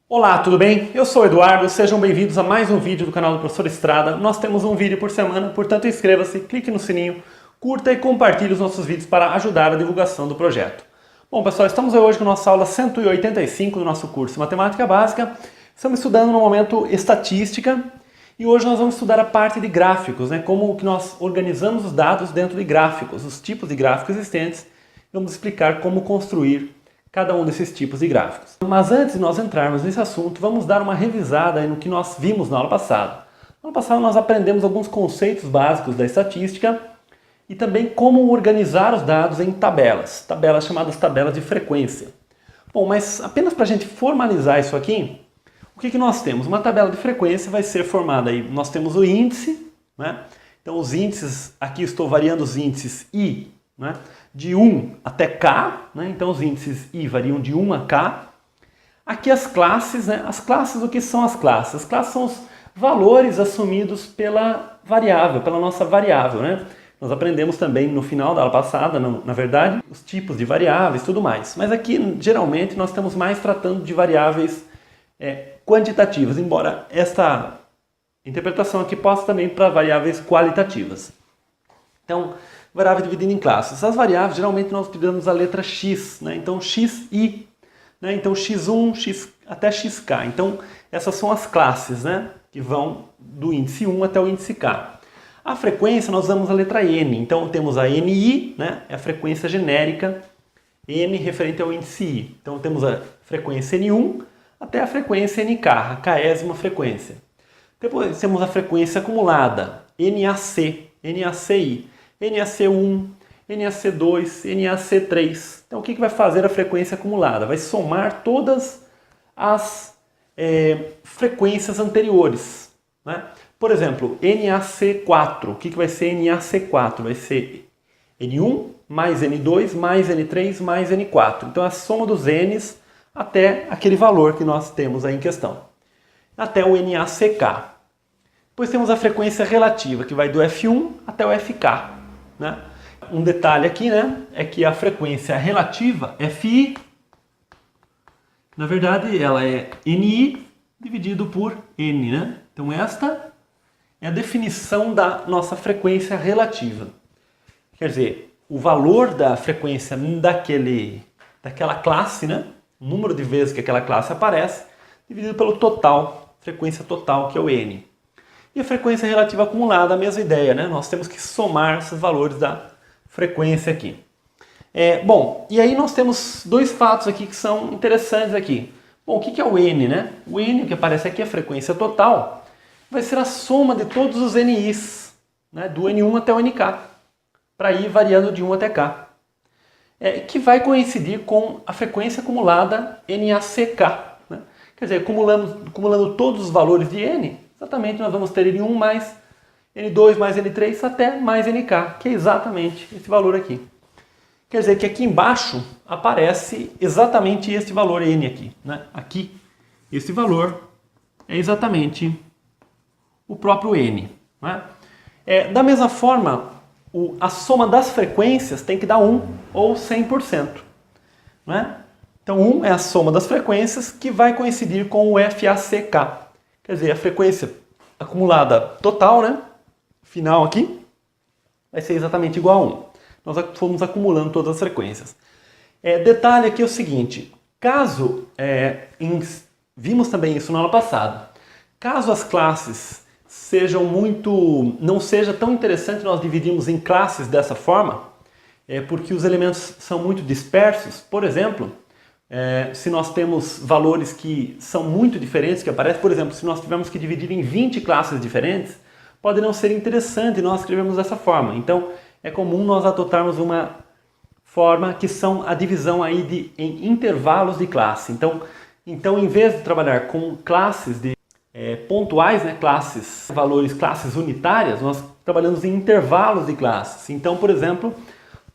Olá, tudo bem? Eu sou o Eduardo, sejam bem-vindos a mais um vídeo do canal do Professor Estrada. Nós temos um vídeo por semana, portanto inscreva-se, clique no sininho, curta e compartilhe os nossos vídeos para ajudar a divulgação do projeto. Bom pessoal, estamos hoje com a nossa aula 185 do nosso curso Matemática Básica. Estamos estudando no momento estatística e hoje nós vamos estudar a parte de gráficos, como que nós organizamos os dados dentro de gráficos, os tipos de gráficos existentes. Vamos explicar como construir cada um desses tipos de gráficos. Mas antes de nós entrarmos nesse assunto, vamos dar uma revisada no que nós vimos na aula passada. Na aula passada nós aprendemos alguns conceitos básicos da estatística e também como organizar os dados em tabelas, tabelas chamadas tabelas de frequência. Bom, mas apenas para a gente formalizar isso aqui, o que nós temos? Uma tabela de frequência vai ser formada aí, nós temos o índice, Então os índices, aqui estou variando os índices I, de 1 até K, então os índices I variam de 1 a K. Aqui as classes, as classes, o que são as classes? As classes são os valores assumidos pela variável, pela nossa variável, Nós aprendemos também no final da aula passada, na verdade, os tipos de variáveis e tudo mais. Mas aqui, geralmente, nós estamos mais tratando de variáveis quantitativas, embora esta interpretação aqui possa também para variáveis qualitativas. Então, variável dividida em classes. As variáveis, geralmente, nós utilizamos a letra X, então XI, então X1 X, até XK. Então, essas são as classes, que vão do índice 1 até o índice K. A frequência, nós usamos a letra N. Então, temos a NI, é a frequência genérica, N referente ao índice I. Então, temos a frequência N1 até a frequência NK, a késima frequência. Depois, temos a frequência acumulada, NAC, NACI. NAC1, NAC2, NAC3. Então o que vai fazer a frequência acumulada? Vai somar todas as frequências anteriores. Por exemplo, NAC4. O que vai ser NAC4? Vai ser N1 mais N2 mais N3 mais N4. Então a soma dos N's até aquele valor que nós temos aí em questão. Até o NACK. Depois temos a frequência relativa, que vai do F1 até o FK. Um detalhe aqui, é que a frequência relativa, Fi, na verdade ela é Ni dividido por N, Então esta é a definição da nossa frequência relativa. Quer dizer, o valor da frequência daquela classe, o número de vezes que aquela classe aparece, dividido pelo total, frequência total, que é o N. E a frequência relativa acumulada, a mesma ideia, Nós temos que somar esses valores da frequência aqui. Bom, e aí nós temos dois fatos aqui que são interessantes aqui. Bom, o que é o N, O N, que aparece aqui, a frequência total, vai ser a soma de todos os NIs, do N1 até o NK, para ir variando de 1 até K. Que vai coincidir com a frequência acumulada NACK. Quer dizer, acumulando todos os valores de N, exatamente nós vamos ter N1 mais N2 mais N3 até mais NK, que é exatamente esse valor aqui. Quer dizer que aqui embaixo aparece exatamente este valor N aqui. Aqui, esse valor é exatamente o próprio N. Da mesma forma, a soma das frequências tem que dar 1 ou 100%. Então 1 é a soma das frequências que vai coincidir com o FACK. Quer dizer, a frequência acumulada total, final aqui, vai ser exatamente igual a 1. Nós fomos acumulando todas as frequências. Detalhe aqui é o seguinte, vimos também isso na aula passada, caso as classes não seja tão interessante nós dividirmos em classes dessa forma, porque os elementos são muito dispersos, por exemplo, se nós temos valores que são muito diferentes, que aparecem, por exemplo, se nós tivermos que dividir em 20 classes diferentes, pode não ser interessante nós escrevermos dessa forma. Então, é comum nós adotarmos uma forma que são a divisão aí em intervalos de classe. Então, em vez de trabalhar com classes pontuais, classes unitárias, nós trabalhamos em intervalos de classes. Então, por exemplo,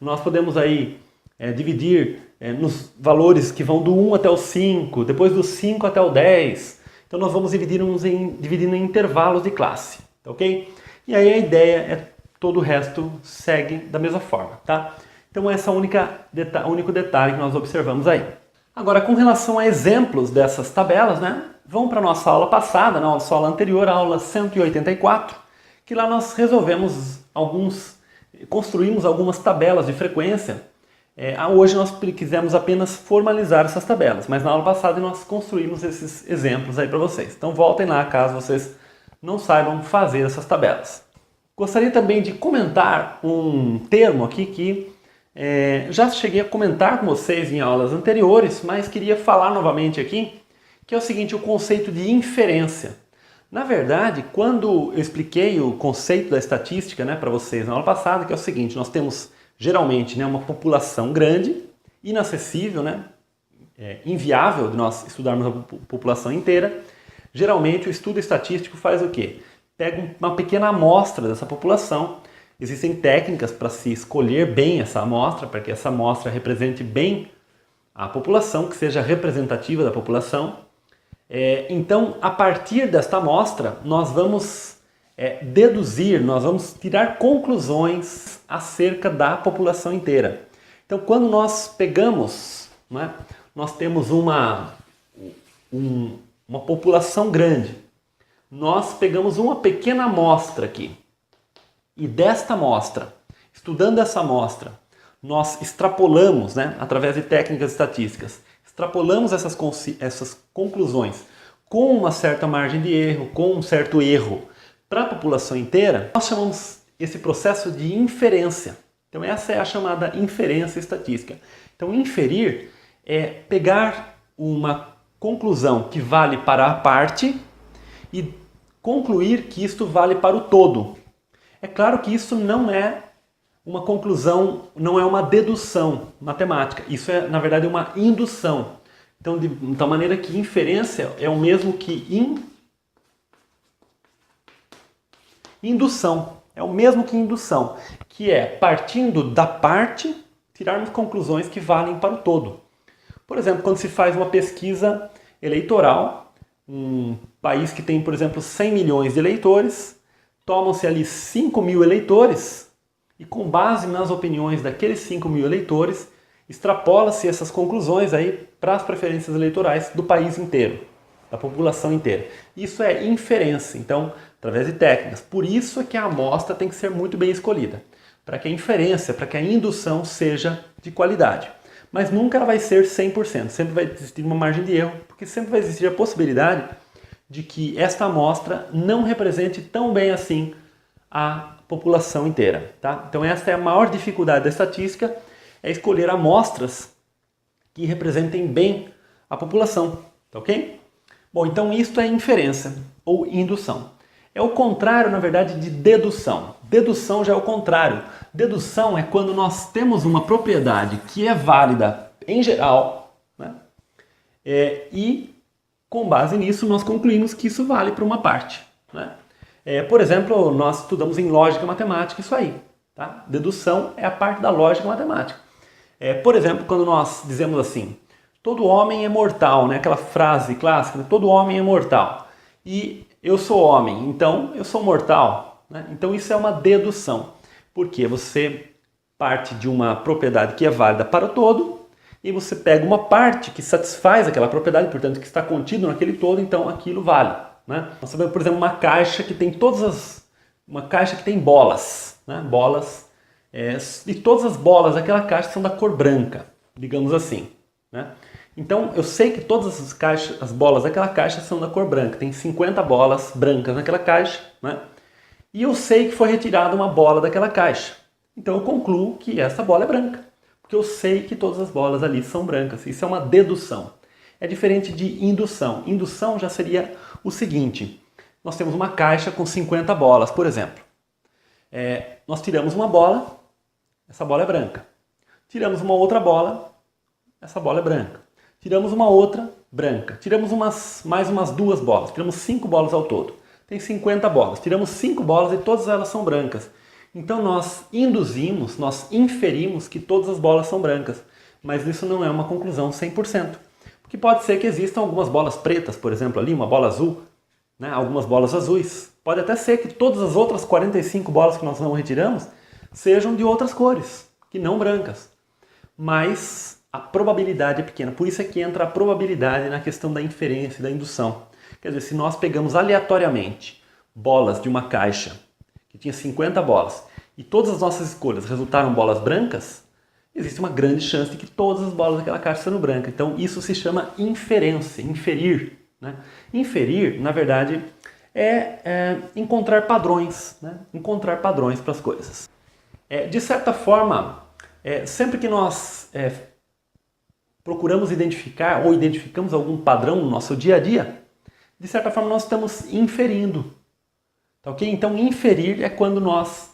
nós podemos aí dividir nos valores que vão do 1 até o 5, depois do 5 até o 10. Então nós vamos dividindo em intervalos de classe, ok? E aí a ideia é todo o resto segue da mesma forma, Então esse é o único detalhe que nós observamos aí. Agora, com relação a exemplos dessas tabelas, né? Vamos para a nossa aula passada, na nossa aula anterior, a aula 184, que lá nós construímos algumas tabelas de frequência. Hoje nós quisemos apenas formalizar essas tabelas, mas na aula passada nós construímos esses exemplos aí para vocês. Então voltem lá caso vocês não saibam fazer essas tabelas. Gostaria também de comentar um termo aqui que já cheguei a comentar com vocês em aulas anteriores, mas queria falar novamente aqui, que é o seguinte, o conceito de inferência. Na verdade, quando eu expliquei o conceito da estatística, né, para vocês na aula passada, que é o seguinte, nós temos geralmente, né, uma população grande, inacessível, né, inviável de nós estudarmos a população inteira. Geralmente o estudo estatístico faz o quê? Pega uma pequena amostra dessa população. Existem técnicas para se escolher bem essa amostra, para que essa amostra represente bem a população, que seja representativa da população. Então, a partir desta amostra, nós vamos deduzir, nós vamos tirar conclusões acerca da população inteira. Então, quando nós pegamos, né, nós temos uma população grande, nós pegamos uma pequena amostra aqui, e desta amostra, estudando essa amostra, nós extrapolamos, né, através de técnicas estatísticas, extrapolamos essas conclusões com uma certa margem de erro, com um certo erro para a população inteira. Nós chamamos esse processo de inferência. Então essa é a chamada inferência estatística. Então inferir é pegar uma conclusão que vale para a parte e concluir que isto vale para o todo. É claro que isso não é uma conclusão, não é uma dedução matemática. Isso é, na verdade, uma indução. Então, de tal maneira que inferência é o mesmo que indução. É o mesmo que indução, que é, partindo da parte, tirarmos conclusões que valem para o todo. Por exemplo, quando se faz uma pesquisa eleitoral, um país que tem, por exemplo, 100 milhões de eleitores, tomam-se ali 5 mil eleitores e, com base nas opiniões daqueles 5 mil eleitores, extrapola-se essas conclusões aí para as preferências eleitorais do país inteiro, da população inteira. Isso é inferência, então, através de técnicas. Por isso é que a amostra tem que ser muito bem escolhida, para que a inferência, para que a indução seja de qualidade. Mas nunca ela vai ser 100%, sempre vai existir uma margem de erro, porque sempre vai existir a possibilidade de que esta amostra não represente tão bem assim a população inteira. Tá? Então essa é a maior dificuldade da estatística, é escolher amostras que representem bem a população. Tá ok? Bom, então isto é inferência ou indução. É o contrário, na verdade, de dedução. Dedução já é o contrário. Dedução é quando nós temos uma propriedade que é válida em geral, né? E com base nisso nós concluímos que isso vale para uma parte, né? Por exemplo, nós estudamos em lógica matemática isso aí. Tá? Dedução é a parte da lógica matemática. Por exemplo, quando nós dizemos assim, todo homem é mortal, né? Aquela frase clássica, todo homem é mortal. E eu sou homem, então eu sou mortal. Né? Então isso é uma dedução, porque você parte de uma propriedade que é válida para o todo e você pega uma parte que satisfaz aquela propriedade, portanto que está contido naquele todo, então aquilo vale. Né? Nós sabemos, por exemplo, uma caixa que tem uma caixa que tem bolas, né? Bolas, e todas as bolas daquela caixa são da cor branca, digamos assim. Né? Então eu sei que todas as bolas daquela caixa são da cor branca, tem 50 bolas brancas naquela caixa, né? E eu sei que foi retirada uma bola daquela caixa. Então eu concluo que essa bola é branca, porque eu sei que todas as bolas ali são brancas. Isso é uma dedução. É diferente de indução. Indução já seria o seguinte, nós temos uma caixa com 50 bolas, por exemplo. Nós tiramos uma bola, essa bola é branca. Tiramos uma outra bola, essa bola é branca. Tiramos uma outra, branca. Tiramos mais umas 2 bolas. Tiramos 5 bolas ao todo. Tem 50 bolas. Tiramos 5 bolas e todas elas são brancas. Então nós induzimos, nós inferimos que todas as bolas são brancas. Mas isso não é uma conclusão 100%. Porque pode ser que existam algumas bolas pretas, por exemplo, ali, uma bola azul, né? Algumas bolas azuis. Pode até ser que todas as outras 45 bolas que nós não retiramos sejam de outras cores, que não brancas. Mas a probabilidade é pequena. Por isso é que entra a probabilidade na questão da inferência e da indução. Quer dizer, se nós pegamos aleatoriamente bolas de uma caixa que tinha 50 bolas e todas as nossas escolhas resultaram bolas brancas, existe uma grande chance de que todas as bolas daquela caixa sejam brancas. Então isso se chama inferência, inferir. Né? Inferir, na verdade, é encontrar padrões, né? Encontrar padrões para as coisas. De certa forma, sempre que nós procuramos identificar ou identificamos algum padrão no nosso dia a dia, de certa forma nós estamos inferindo. Tá ok? Então inferir é quando nós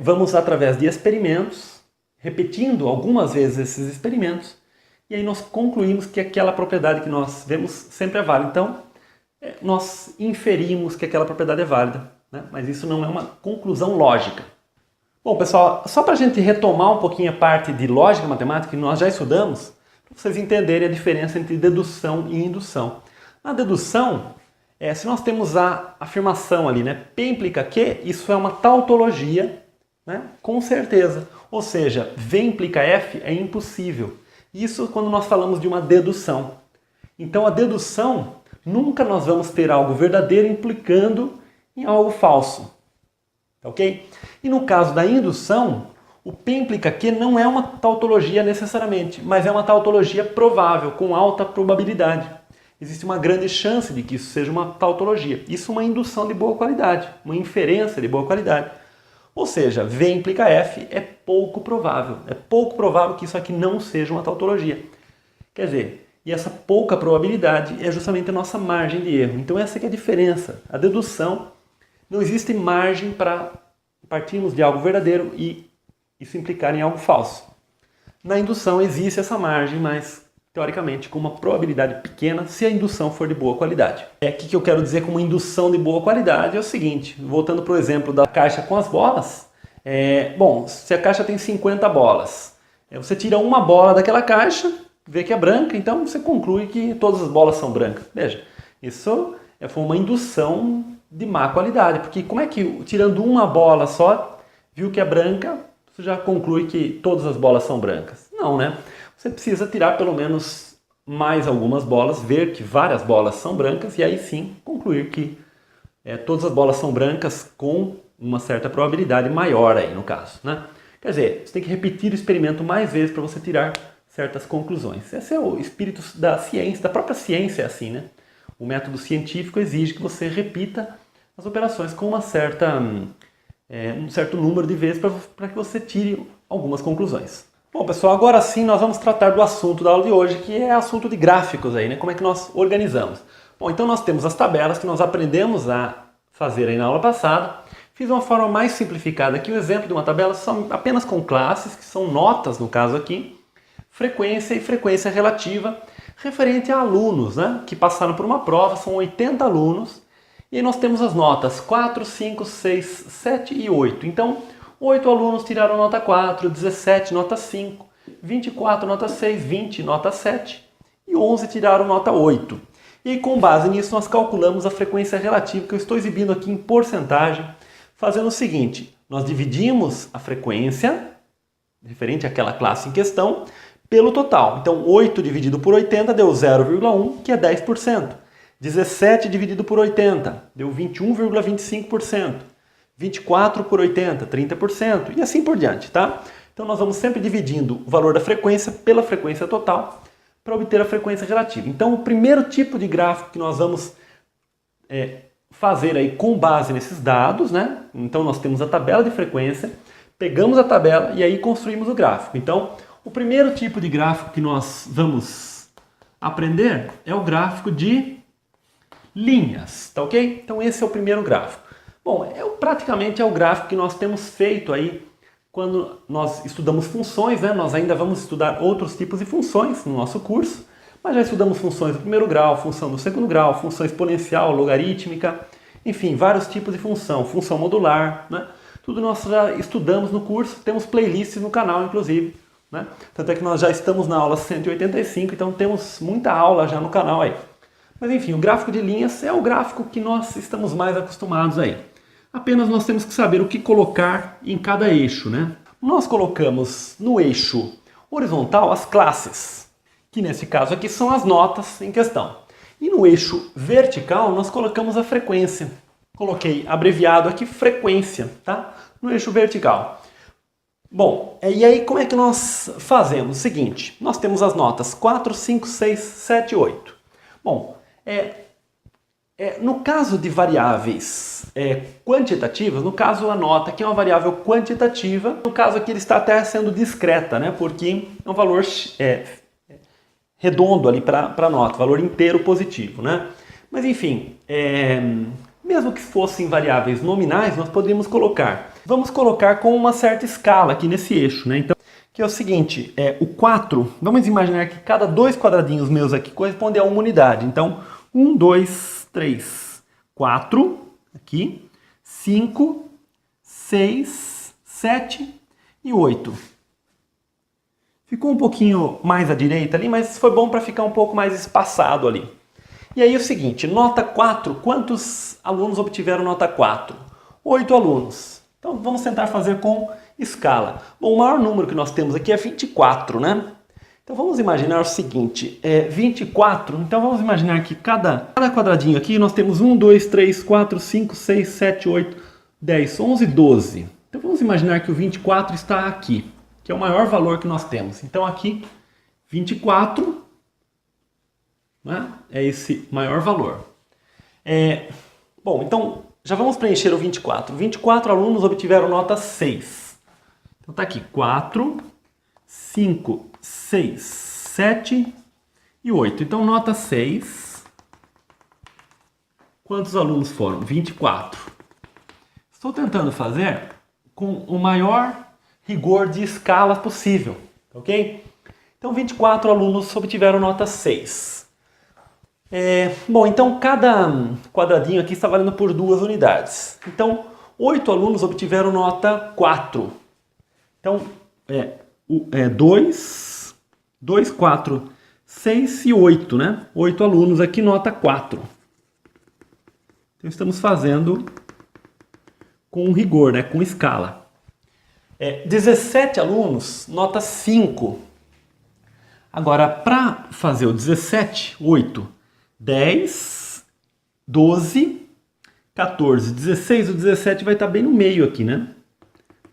vamos através de experimentos, repetindo algumas vezes esses experimentos, e aí nós concluímos que aquela propriedade que nós vemos sempre é válida. Então nós inferimos que aquela propriedade é válida, né? Mas isso não é uma conclusão lógica. Bom, pessoal, só para a gente retomar um pouquinho a parte de lógica matemática que nós já estudamos, para vocês entenderem a diferença entre dedução e indução. Na dedução, se nós temos a afirmação ali, né, P implica Q, isso é uma tautologia, né, com certeza. Ou seja, V implica F é impossível. Isso quando nós falamos de uma dedução. Então a dedução, nunca nós vamos ter algo verdadeiro implicando em algo falso. Ok? E no caso da indução, o P implica Q não é uma tautologia necessariamente, mas é uma tautologia provável, com alta probabilidade. Existe uma grande chance de que isso seja uma tautologia. Isso é uma indução de boa qualidade, uma inferência de boa qualidade. Ou seja, V implica F é pouco provável. É pouco provável que isso aqui não seja uma tautologia. Quer dizer, e essa pouca probabilidade é justamente a nossa margem de erro. Então essa que é a diferença. A dedução, não existe margem para partirmos de algo verdadeiro e isso implicar em algo falso. Na indução existe essa margem, mas teoricamente com uma probabilidade pequena se a indução for de boa qualidade. O que eu quero dizer com uma indução de boa qualidade é o seguinte, voltando para o exemplo da caixa com as bolas, bom, se a caixa tem 50 bolas, você tira uma bola daquela caixa, vê que é branca, então você conclui que todas as bolas são brancas. Veja, isso foi uma indução de má qualidade, porque como é que tirando uma bola só, viu que é branca, você já conclui que todas as bolas são brancas? Não, né? Você precisa tirar pelo menos mais algumas bolas, ver que várias bolas são brancas e aí sim concluir que todas as bolas são brancas com uma certa probabilidade maior aí no caso, né? Quer dizer, você tem que repetir o experimento mais vezes para você tirar certas conclusões. Esse é o espírito da ciência, da própria ciência é assim, né? O método científico exige que você repita as operações com um certo número de vezes para que você tire algumas conclusões. Bom, pessoal, agora sim nós vamos tratar do assunto da aula de hoje, que é assunto de gráficos aí, né? Como é que nós organizamos. Bom, então nós temos as tabelas que nós aprendemos a fazer aí na aula passada. Fiz uma forma mais simplificada aqui, um exemplo de uma tabela são apenas com classes, que são notas no caso aqui, frequência e frequência relativa, referente a alunos, né? Que passaram por uma prova, são 80 alunos, e aí nós temos as notas 4, 5, 6, 7 e 8. Então, 8 alunos tiraram nota 4, 17 nota 5, 24 nota 6, 20 nota 7 e 11 tiraram nota 8. E aí, com base nisso nós calculamos a frequência relativa que eu estou exibindo aqui em porcentagem, fazendo o seguinte, nós dividimos a frequência, referente àquela classe em questão, pelo total. Então 8 dividido por 80 deu 0,1, que é 10%. 17 dividido por 80 deu 21,25%. 24 por 80, 30%, e assim por diante, tá? Então nós vamos sempre dividindo o valor da frequência pela frequência total para obter a frequência relativa. Então o primeiro tipo de gráfico que nós vamos fazer aí com base nesses dados, né? Então nós temos a tabela de frequência, pegamos a tabela e aí construímos o gráfico. Então o primeiro tipo de gráfico que nós vamos aprender é o gráfico de linhas, tá ok? Então esse é o primeiro gráfico. Bom, praticamente é o gráfico que nós temos feito aí quando nós estudamos funções, né? Nós ainda vamos estudar outros tipos de funções no nosso curso, mas já estudamos funções do primeiro grau, função do segundo grau, função exponencial, logarítmica, enfim, vários tipos de função modular, né? Tudo nós já estudamos no curso, temos playlists no canal, inclusive, né? Tanto é que nós já estamos na aula 185, então temos muita aula já no canal aí. Mas enfim, o gráfico de linhas é o gráfico que nós estamos mais acostumados aí. Apenas nós temos que saber o que colocar em cada eixo, né? Nós colocamos no eixo Horizontal, as classes, que nesse caso aqui são as notas em questão. E no eixo vertical, nós colocamos a frequência. Coloquei abreviado aqui, frequência, tá? No eixo vertical. Bom, e aí como é que nós fazemos? O seguinte, nós temos as notas 4, 5, 6, 7 e 8. Bom, no caso de variáveis quantitativas, no caso a nota aqui é uma variável quantitativa, no caso aqui ele está até sendo discreta, né? Porque é um valor redondo ali para a nota, valor inteiro positivo, né? Mas enfim, mesmo que fossem variáveis nominais, nós poderíamos colocar. Vamos colocar com uma certa escala aqui nesse eixo, né? Então, que é o seguinte, o 4, vamos imaginar que cada dois quadradinhos meus aqui corresponde a uma unidade. Então, 1, 2, 3, 4, aqui, 5, 6, 7 e 8. Ficou um pouquinho mais à direita ali, mas foi bom para ficar um pouco mais espaçado ali. E aí é o seguinte, nota 4, quantos alunos obtiveram nota 4? 8 alunos. Então vamos tentar fazer com escala. Bom, o maior número que nós temos aqui é 24, né? Então vamos imaginar o seguinte, 24, então vamos imaginar que cada quadradinho aqui nós temos 1, 2, 3, 4, 5, 6, 7, 8, 10, 11, 12. Então vamos imaginar que o 24 está aqui, que é o maior valor que nós temos. Então aqui, 24, né, é esse maior valor. Bom, então já vamos preencher o 24. 24 alunos obtiveram nota 6. Então está aqui 4, 5, 6, 7 e 8. Então nota 6. Quantos alunos foram? 24. Estou tentando fazer com o maior rigor de escala possível, ok? Então 24 alunos obtiveram nota 6. Bom, então cada quadradinho aqui está valendo por 2 unidades. Então 8 alunos obtiveram nota 4. Então 2, 4, 6 e 8, né? 8 alunos aqui, nota 4. Então estamos fazendo com rigor, né? Com escala. 17 alunos, nota 5. Agora, para fazer o 17, 8, 10, 12, 14, 16, o 17 vai estar bem no meio aqui, né?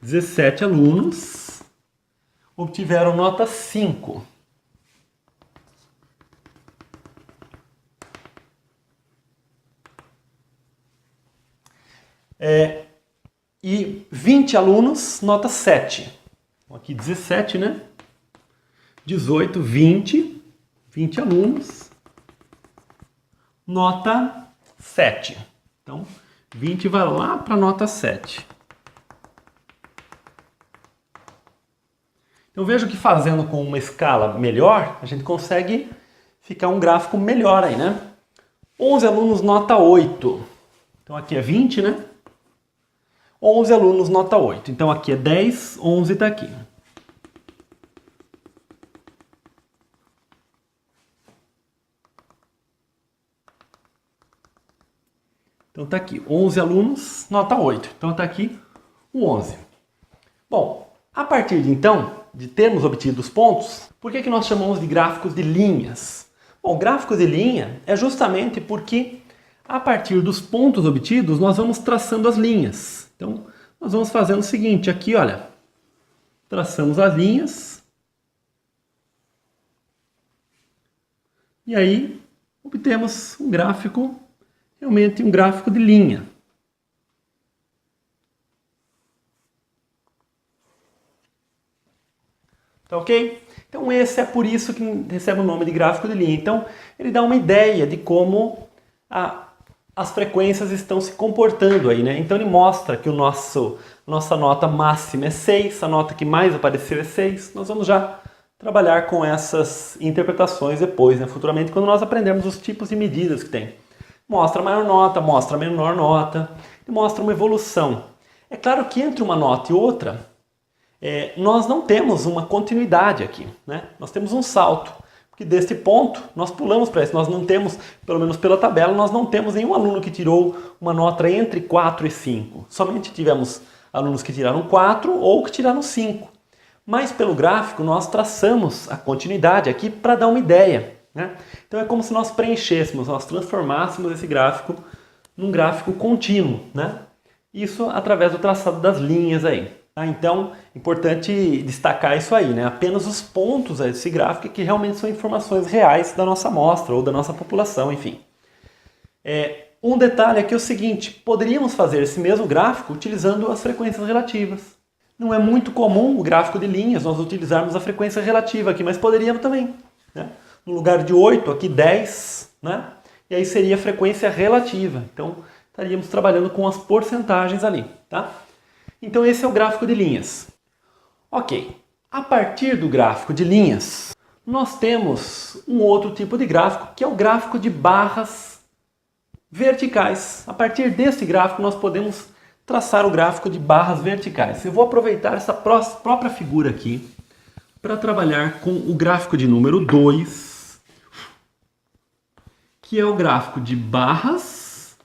17 alunos obtiveram nota 5. E 20 alunos, nota 7. Aqui 17, né? 18, 20 alunos, nota 7. Então, 20 vai lá para a nota 7. Então, vejo que fazendo com uma escala melhor, a gente consegue ficar um gráfico melhor aí, né? 11 alunos, nota 8. Então, aqui é 20, né? 11 alunos, nota 8. Então, aqui é 10, 11 está aqui. Então está aqui, 11 alunos, nota 8. Então está aqui o 11. Bom, a partir de então, de termos obtido os pontos, por que nós chamamos de gráficos de linhas? Bom, gráficos de linha é justamente porque a partir dos pontos obtidos nós vamos traçando as linhas. Então nós vamos fazendo o seguinte, aqui olha, traçamos as linhas e aí obtemos um gráfico, realmente um gráfico de linha. Tá ok? Então esse é por isso que recebe o nome de gráfico de linha. Então ele dá uma ideia de como as frequências estão se comportando aí, né? Então ele mostra que nossa nota máxima é 6, a nota que mais apareceu é 6. Nós vamos já trabalhar com essas interpretações depois, né? Futuramente, quando nós aprendermos os tipos de medidas que tem. Mostra a maior nota, mostra a menor nota, e mostra uma evolução. É claro que entre uma nota e outra, nós não temos uma continuidade aqui, né? Nós temos um salto, porque deste ponto nós pulamos para esse. Nós não temos, pelo menos pela tabela, nós não temos nenhum aluno que tirou uma nota entre 4 e 5. Somente tivemos alunos que tiraram 4 ou que tiraram 5. mas pelo gráfico nós traçamos a continuidade aqui para dar uma ideia, né? Então é como se nós preenchêssemos, nós transformássemos esse gráfico num gráfico contínuo, né? Isso através do traçado das linhas aí. Tá? Então, importante destacar isso aí, né? Apenas os pontos desse gráfico que realmente são informações reais da nossa amostra ou da nossa população, enfim. Um detalhe aqui é o seguinte, poderíamos fazer esse mesmo gráfico utilizando as frequências relativas. Não é muito comum o gráfico de linhas nós utilizarmos a frequência relativa aqui, mas poderíamos também, né? No lugar de 8, aqui 10, né? E aí seria a frequência relativa. Então, estaríamos trabalhando com as porcentagens ali, tá? Então, esse é o gráfico de linhas. Ok, a partir do gráfico de linhas, nós temos um outro tipo de gráfico, que é o gráfico de barras verticais. A partir desse gráfico, nós podemos traçar o gráfico de barras verticais. Eu vou aproveitar essa própria figura aqui para trabalhar com o gráfico de número 2, que é o gráfico de barras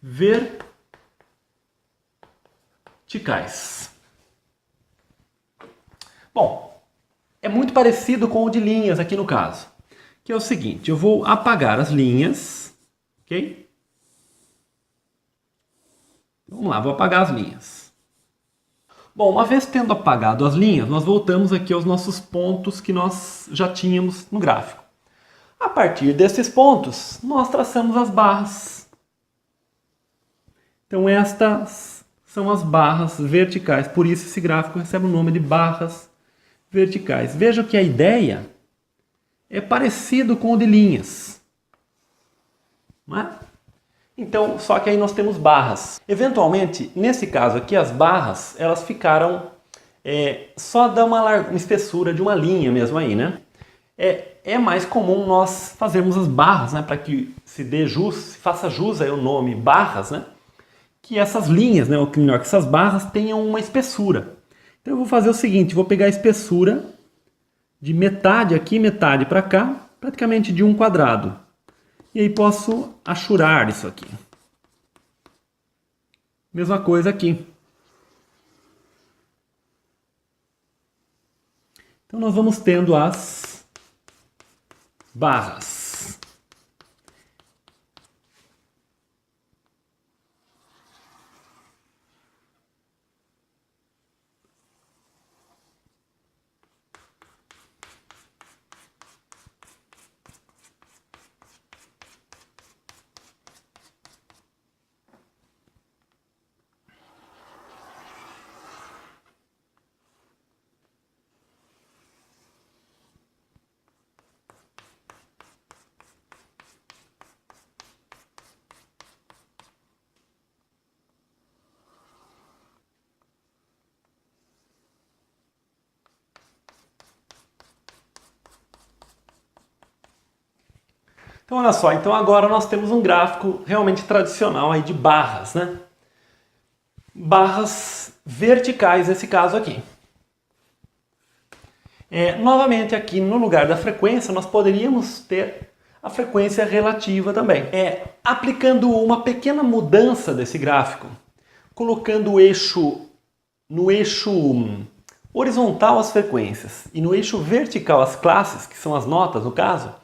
verticais. Bom, é muito parecido com o de linhas aqui no caso, que é o seguinte, eu vou apagar as linhas, ok? Vamos lá, vou apagar as linhas. Bom, uma vez tendo apagado as linhas, nós voltamos aqui aos nossos pontos que nós já tínhamos no gráfico. A partir desses pontos, nós traçamos as barras. Então estas são as barras verticais, por isso esse gráfico recebe o nome de barras verticais. Veja que a ideia é parecido com o de linhas, não é? Então, só que aí nós temos barras. Eventualmente, nesse caso aqui, as barras, elas ficaram só dá uma espessura de uma linha mesmo aí, né? É mais comum nós fazermos as barras, né? Para que se faça jus aí o nome barras, né? Que essas linhas, né? Ou melhor, que essas barras tenham uma espessura. Então eu vou fazer o seguinte, vou pegar a espessura de metade aqui, metade para cá, praticamente de um quadrado. E aí posso achurar isso aqui. Mesma coisa aqui. Então nós vamos tendo as barras. Então olha só, então agora nós temos um gráfico realmente tradicional aí de barras, né? Barras verticais nesse caso aqui. Novamente aqui no lugar da frequência nós poderíamos ter a frequência relativa também. Aplicando uma pequena mudança desse gráfico, colocando no eixo horizontal as frequências e no eixo vertical as classes, que são as notas no caso,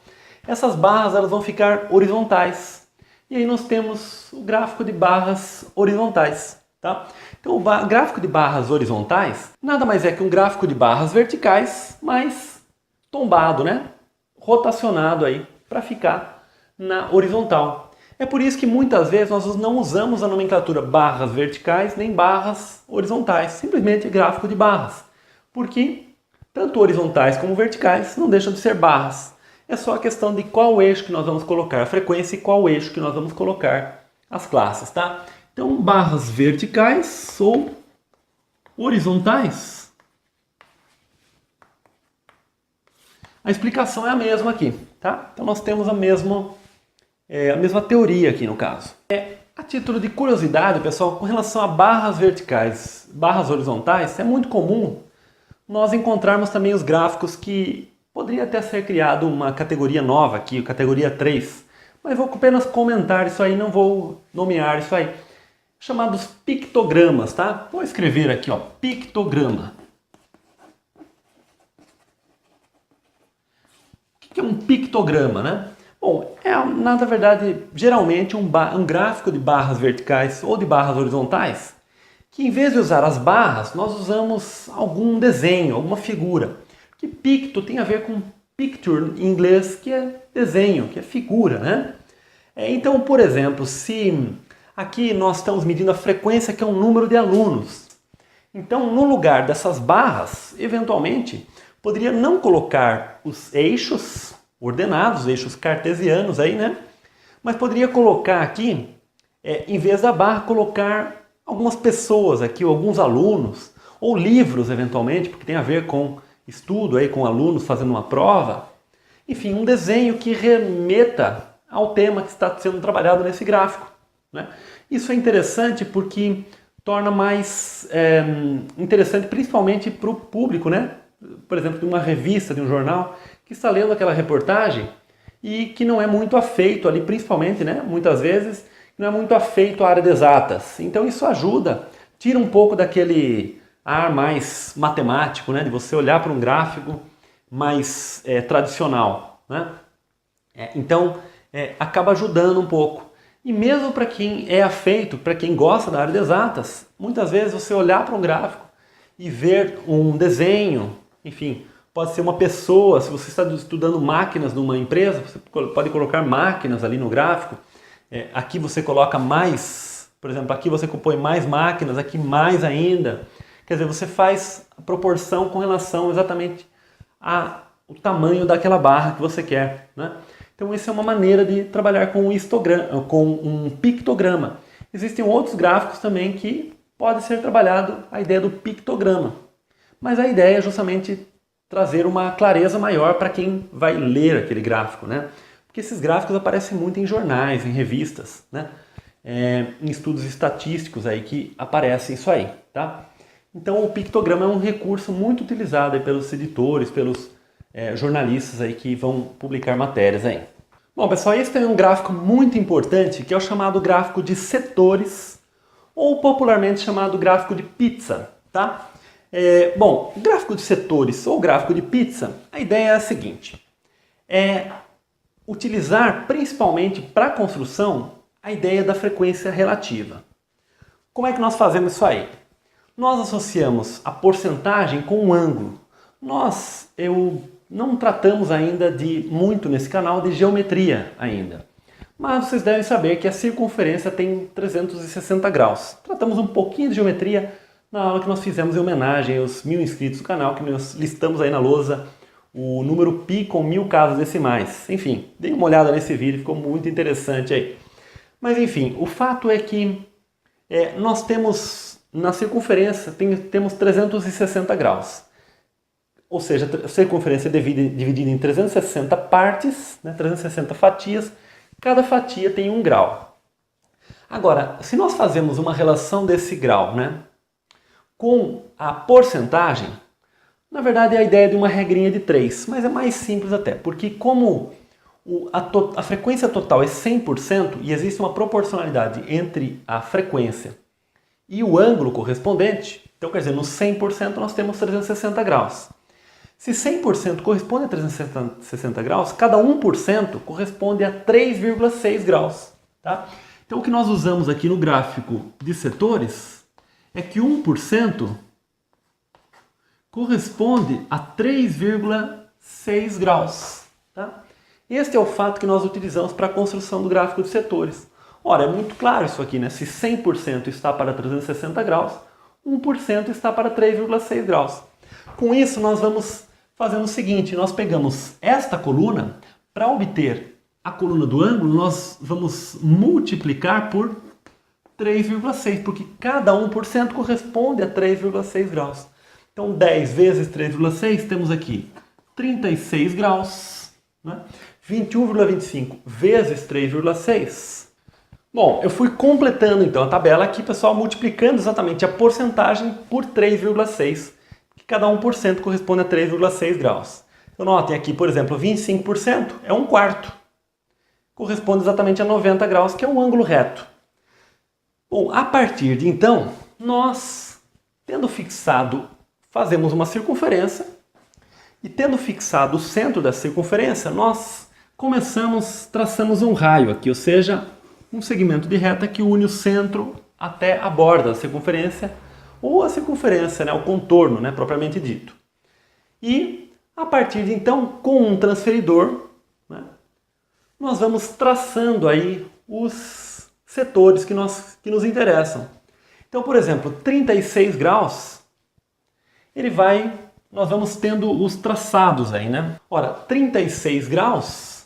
essas barras elas vão ficar horizontais. E aí nós temos o gráfico de barras horizontais. Tá? Então o gráfico de barras horizontais nada mais é que um gráfico de barras verticais, mas tombado, né? Rotacionado aí para ficar na horizontal. É por isso que muitas vezes nós não usamos a nomenclatura barras verticais nem barras horizontais, simplesmente gráfico de barras. Porque tanto horizontais como verticais não deixam de ser barras. É só a questão de qual eixo que nós vamos colocar a frequência e qual eixo que nós vamos colocar as classes, tá? Então, barras verticais ou horizontais. A explicação é a mesma aqui, tá? Então, nós temos a mesma teoria aqui no caso. A título de curiosidade, pessoal, com relação a barras verticais, barras horizontais, é muito comum nós encontrarmos também os gráficos que poderia até ser criado uma categoria nova aqui, categoria 3, mas vou apenas comentar isso aí, não vou nomear isso aí. Chamados pictogramas, tá? Vou escrever aqui, ó, pictograma. que é um pictograma, né? Bom, na verdade, geralmente um gráfico de barras verticais ou de barras horizontais, que em vez de usar as barras, nós usamos algum desenho, alguma figura. Que picto tem a ver com picture em inglês, que é desenho, que é figura, né? Então, por exemplo, se aqui nós estamos medindo a frequência, que é um número de alunos. Então, no lugar dessas barras, eventualmente, poderia não colocar os eixos ordenados, eixos cartesianos aí, né? Mas poderia colocar aqui, em vez da barra, colocar algumas pessoas aqui, ou alguns alunos, ou livros eventualmente, porque tem a ver com estudo aí, com alunos fazendo uma prova. Enfim, um desenho que remeta ao tema que está sendo trabalhado nesse gráfico, né? Isso é interessante porque torna mais interessante principalmente para o público, né? Por exemplo, de uma revista, de um jornal, que está lendo aquela reportagem e que não é muito afeito ali, principalmente, né? Muitas vezes, não é muito afeito à área de exatas. Então isso ajuda, tira um pouco daquele ar mais matemático, né? De você olhar para um gráfico mais tradicional, né? Então, acaba ajudando um pouco. E mesmo para quem é afeito, para quem gosta da área de exatas, muitas vezes você olhar para um gráfico e ver um desenho, enfim, pode ser uma pessoa, se você está estudando máquinas numa empresa, você pode colocar máquinas ali no gráfico. Aqui você coloca mais, por exemplo, aqui você compõe mais máquinas, aqui mais ainda. Quer dizer, você faz a proporção com relação exatamente ao tamanho daquela barra que você quer, né? Então essa é uma maneira de trabalhar com um pictograma. Existem outros gráficos também que pode ser trabalhado a ideia do pictograma. Mas a ideia é justamente trazer uma clareza maior para quem vai ler aquele gráfico, né? Porque esses gráficos aparecem muito em jornais, em revistas, né? Em estudos estatísticos aí que aparecem isso aí, tá? Então o pictograma é um recurso muito utilizado aí pelos editores, pelos jornalistas aí que vão publicar matérias aí. Bom, pessoal, esse tem um gráfico muito importante que é o chamado gráfico de setores, ou popularmente chamado gráfico de pizza, tá? Bom, o gráfico de setores ou gráfico de pizza, a ideia é a seguinte: utilizar principalmente para a construção a ideia da frequência relativa. Como é que nós fazemos isso aí? Nós associamos a porcentagem com um ângulo. Eu não tratamos ainda muito nesse canal de geometria ainda. Mas vocês devem saber que a circunferência tem 360 graus. Tratamos um pouquinho de geometria na aula que nós fizemos em homenagem aos 1000 inscritos do canal, que nós listamos aí na lousa o número π com 1000 casas decimais. Enfim, dê uma olhada nesse vídeo, ficou muito interessante aí. Mas enfim, o fato é que nós temos, na circunferência, temos 360 graus. Ou seja, a circunferência é dividida em 360 partes, né, 360 fatias, cada fatia tem 1 grau. Agora, se nós fazemos uma relação desse grau, né, com a porcentagem, na verdade é a ideia de uma regrinha de 3, mas é mais simples até, porque como a frequência total é 100% e existe uma proporcionalidade entre a frequência e o ângulo correspondente, então quer dizer, no 100% nós temos 360 graus. Se 100% corresponde a 360 graus, cada 1% corresponde a 3,6 graus. Tá? Então o que nós usamos aqui no gráfico de setores é que 1% corresponde a 3,6 graus. Tá? Este é o fato que nós utilizamos para a construção do gráfico de setores. Ora, é muito claro isso aqui, né? Se 100% está para 360 graus, 1% está para 3,6 graus. Com isso, nós vamos fazendo o seguinte: nós pegamos esta coluna, para obter a coluna do ângulo, nós vamos multiplicar por 3,6, porque cada 1% corresponde a 3,6 graus. Então 10 vezes 3,6, temos aqui 36 graus, né? 21,25 vezes 3,6. Bom, eu fui completando então a tabela aqui, pessoal, multiplicando exatamente a porcentagem por 3,6, que cada 1% corresponde a 3,6 graus. Então notem aqui, por exemplo, 25% é 1/4. Corresponde exatamente a 90 graus, que é um ângulo reto. Bom, a partir de então, nós, tendo fixado, fazemos uma circunferência E tendo fixado o centro da circunferência, nós traçamos um raio aqui, ou seja, um segmento de reta que une o centro até a borda da circunferência, ou a circunferência, né, o contorno, né, propriamente dito. E a partir de então, com um transferidor, né, nós vamos traçando aí os setores que nos interessam. Então, por exemplo, 36 graus, nós vamos tendo os traçados aí, né? Ora, 36 graus,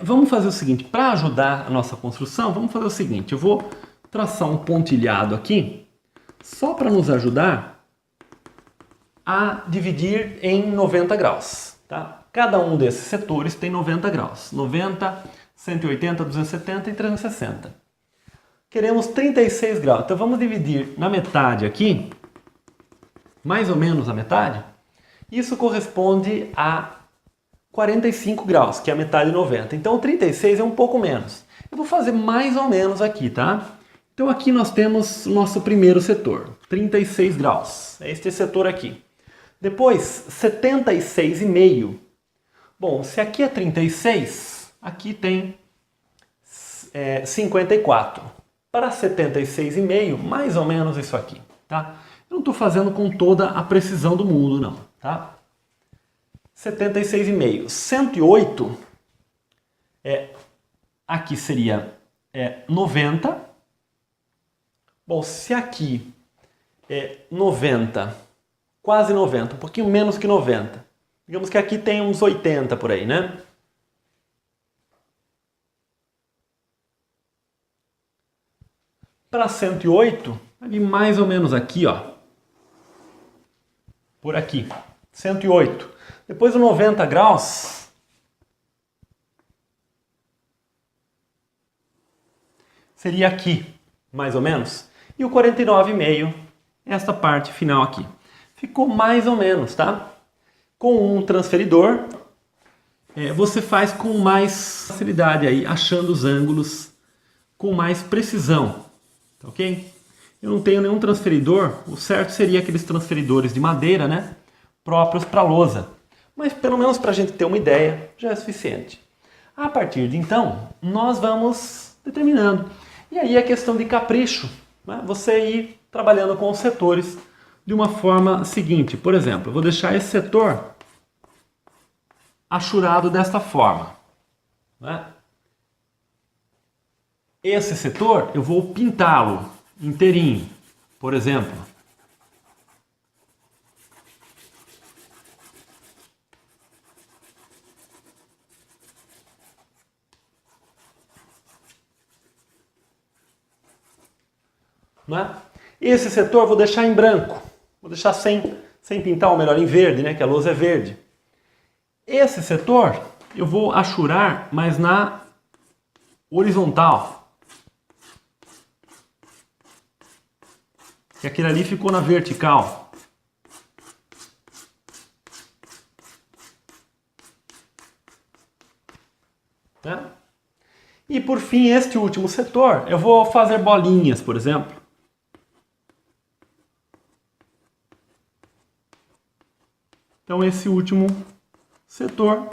vamos fazer o seguinte, para ajudar a nossa construção, vamos fazer o seguinte, eu vou traçar um pontilhado aqui, só para nos ajudar a dividir em 90 graus, tá? Cada um desses setores tem 90 graus, 90, 180, 270 e 360. Queremos 36 graus, então vamos dividir na metade aqui, mais ou menos a metade. Isso corresponde a 45 graus, que é a metade de 90. Então 36 é um pouco menos. Eu vou fazer mais ou menos aqui, tá? Então aqui nós temos o nosso primeiro setor, 36 graus. É este setor aqui. Depois, 76,5. Bom, se aqui é 36, aqui tem 54. Para 76,5, mais ou menos isso aqui, tá? Eu não estou fazendo com toda a precisão do mundo, não, tá? 76,5. 108, aqui seria 90. Bom, se aqui é 90, quase 90, um pouquinho menos que 90. Digamos que aqui tem uns 80 por aí, né? Para 108, ali mais ou menos aqui, ó. Por aqui, 108. Depois o 90 graus, seria aqui, mais ou menos. E o 49,5, esta parte final aqui. Ficou mais ou menos, tá? Com um transferidor, você faz com mais facilidade aí, achando os ângulos com mais precisão, tá ok? Eu não tenho nenhum transferidor, o certo seria aqueles transferidores de madeira, né? Próprios para lousa. Mas pelo menos para a gente ter uma ideia, já é suficiente. A partir de então, nós vamos determinando. E aí é questão de capricho, né? Você ir trabalhando com os setores de uma forma seguinte. Por exemplo, eu vou deixar esse setor achurado desta forma, né? Esse setor eu vou pintá-lo inteirinho, por exemplo. Né? Esse setor eu vou deixar em branco, vou deixar sem pintar, ou melhor, em verde, né? Que a lousa é verde. Esse setor eu vou achurar, mas na horizontal. Que aquele ali ficou na vertical. Né? E por fim, este último setor, eu vou fazer bolinhas, por exemplo. Então esse último setor,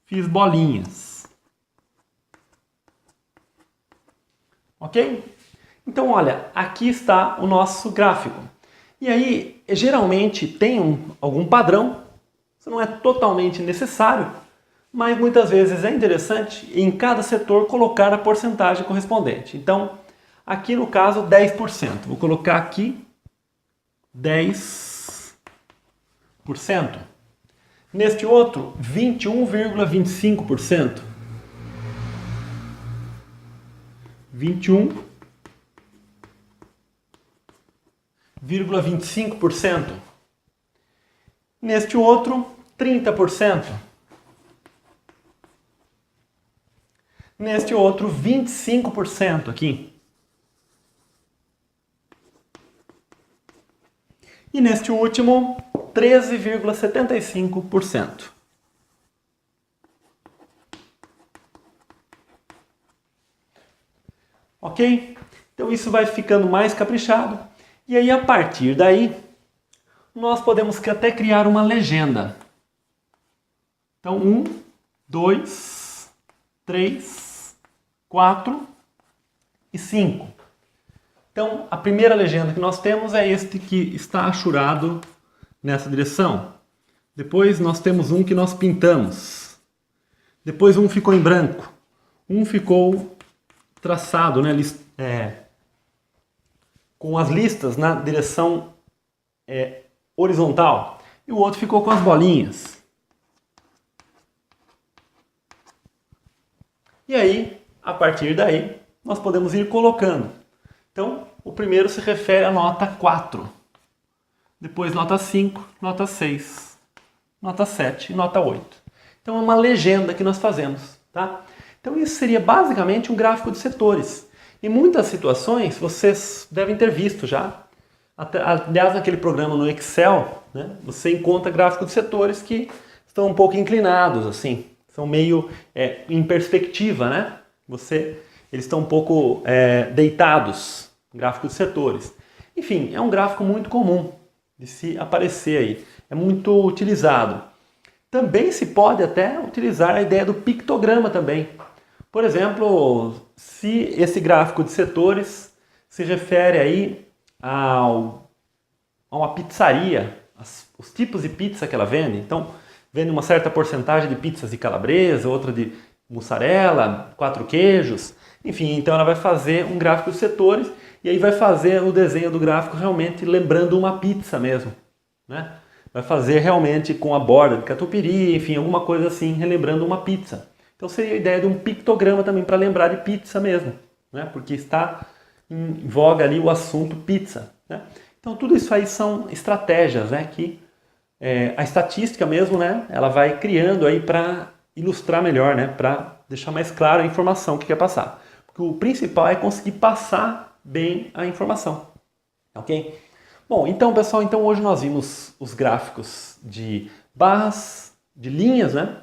fiz bolinhas. Ok? Então, olha, aqui está o nosso gráfico. E aí, geralmente tem algum padrão, isso não é totalmente necessário, mas muitas vezes é interessante em cada setor colocar a porcentagem correspondente. Então, aqui no caso, 10%. Vou colocar aqui 10%. Neste outro, 21,25%. 21,25%. Neste outro, 30%. Neste outro, 25% aqui. E neste último, 13,75%. Ok? Então isso vai ficando mais caprichado. E aí, a partir daí, nós podemos até criar uma legenda. Então, 1, 2, 3, 4 e 5. Então, a primeira legenda que nós temos é este que está achurado nessa direção. Depois nós temos um que nós pintamos. Depois um ficou em branco. Um ficou traçado, né, com as listas na direção horizontal. E o outro ficou com as bolinhas. E aí, a partir daí, nós podemos ir colocando. Então, o primeiro se refere à nota 4. Depois nota 5, nota 6, nota 7 e nota 8. Então é uma legenda que nós fazemos, tá? Então isso seria basicamente um gráfico de setores. Em muitas situações vocês devem ter visto já. Aliás, naquele programa no Excel, né, você encontra gráficos de setores que estão um pouco inclinados, assim. São meio em perspectiva, né? Eles estão um pouco deitados, gráfico de setores. Enfim, é um gráfico muito comum de se aparecer aí. É muito utilizado. Também se pode até utilizar a ideia do pictograma também. Por exemplo, se esse gráfico de setores se refere aí a uma pizzaria, os tipos de pizza que ela vende. Então, vende uma certa porcentagem de pizzas de calabresa, outra de mussarela, 4 queijos. Enfim, então ela vai fazer um gráfico de setores e aí vai fazer o desenho do gráfico realmente lembrando uma pizza mesmo, né? Vai fazer realmente com a borda de catupiry, enfim, alguma coisa assim, relembrando uma pizza. Então seria a ideia de um pictograma também para lembrar de pizza mesmo, né? Porque está em voga ali o assunto pizza, né? Então tudo isso aí são estratégias, né, que a estatística mesmo, né, ela vai criando aí para ilustrar melhor, né, para deixar mais clara a informação que quer passar. Porque o principal é conseguir passar bem a informação, ok? Bom, então pessoal, hoje nós vimos os gráficos de barras, de linhas, né,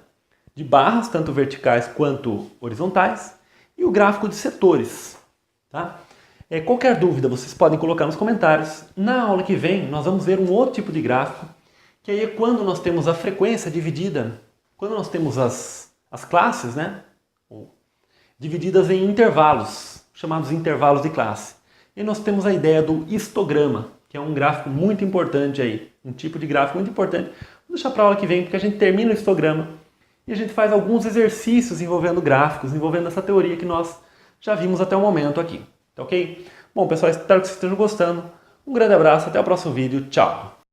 de barras, tanto verticais quanto horizontais, e o gráfico de setores, tá? Qualquer dúvida vocês podem colocar nos comentários. Na aula que vem nós vamos ver um outro tipo de gráfico, que aí é quando nós temos a frequência dividida, quando nós temos as classes, né, divididas em intervalos, chamados intervalos de classe. E nós temos a ideia do histograma, que é um gráfico muito importante aí, um tipo de gráfico muito importante. Vou deixar para a aula que vem, porque a gente termina o histograma e a gente faz alguns exercícios envolvendo gráficos, envolvendo essa teoria que nós já vimos até o momento aqui, tá ok? Bom pessoal, espero que vocês estejam gostando. Um grande abraço, até o próximo vídeo, tchau!